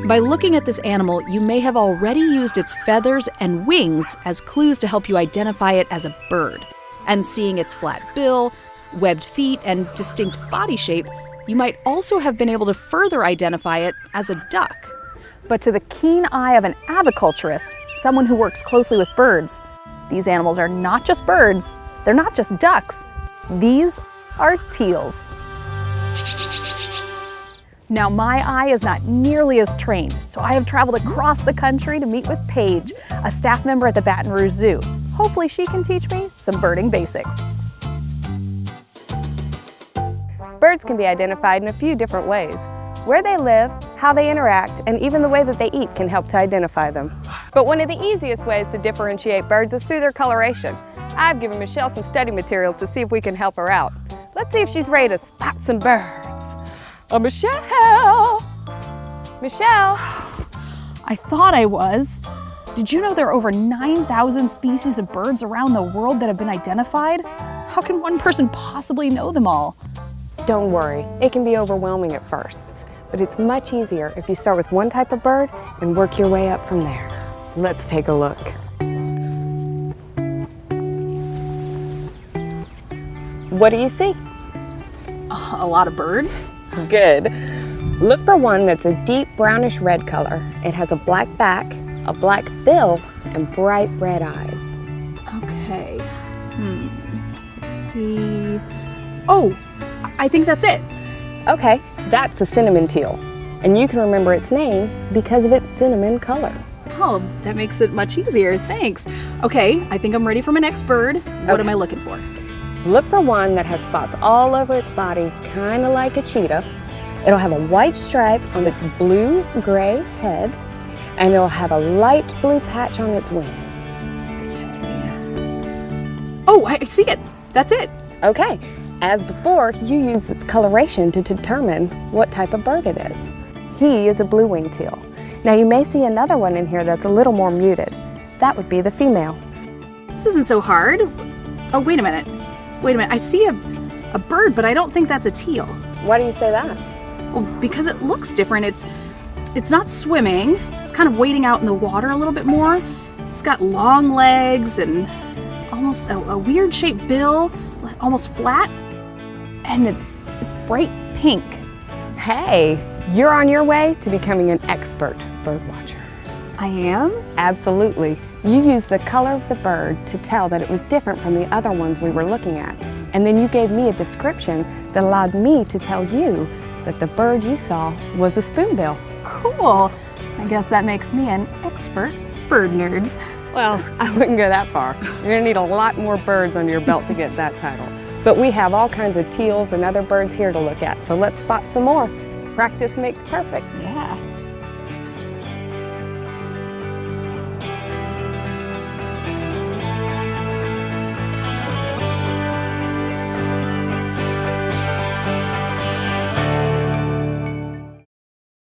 By looking at this animal, you may have already used its feathers and wings as clues to help you identify it as a bird. And seeing its flat bill, webbed feet, and distinct body shape, you might also have been able to further identify it as a duck. But to the keen eye of an aviculturist, someone who works closely with birds, these animals are not just birds, they're not just ducks, these are teals. Now, my eye is not nearly as trained, so I have traveled across the country to meet with Paige, a staff member at the Baton Rouge Zoo. Hopefully she can teach me some birding basics. Birds can be identified in a few different ways. Where they live, how they interact, and even the way that they eat can help to identify them. But one of the easiest ways to differentiate birds is through their coloration. I've given Michelle some study materials to see if we can help her out. Let's see if she's ready to spot some birds. Michelle! Michelle! I thought I was. Did you know there are over 9,000 species of birds around the world that have been identified? How can one person possibly know them all? Don't worry, it can be overwhelming at first, but it's much easier if you start with one type of bird and work your way up from there. Let's take a look. What do you see? A lot of birds? Good. Look for one that's a deep brownish red color. It has a black back, a black bill, and bright red eyes. Okay. Let's see. Oh, I think that's it. Okay, that's a cinnamon teal. And you can remember its name because of its cinnamon color. Oh, that makes it much easier. Thanks. Okay, I think I'm ready for my next bird. What am I looking for? Look for one that has spots all over its body, kind of like a cheetah. It'll have a white stripe on its blue-gray head, and it'll have a light blue patch on its wing. Oh, I see it. That's it. Okay, as before, you use its coloration to determine what type of bird it is. He is a blue-winged teal. Now you may see another one in here that's a little more muted. That would be the female. This isn't so hard. Oh, wait a minute. I see a bird, but I don't think that's a teal. Why do you say that? Well, because it looks different. It's not swimming. It's kind of wading out in the water a little bit more. It's got long legs and almost a weird shaped bill, almost flat. And it's bright pink. Hey, you're on your way to becoming an expert bird watcher. I am? Absolutely. You used the color of the bird to tell that it was different from the other ones we were looking at. And then you gave me a description that allowed me to tell you that the bird you saw was a spoonbill. Cool. I guess that makes me an expert bird nerd. Well, I wouldn't go that far. You're gonna need a lot more birds under your belt to get that title. But we have all kinds of teals and other birds here to look at, so let's spot some more. Practice makes perfect. Yeah.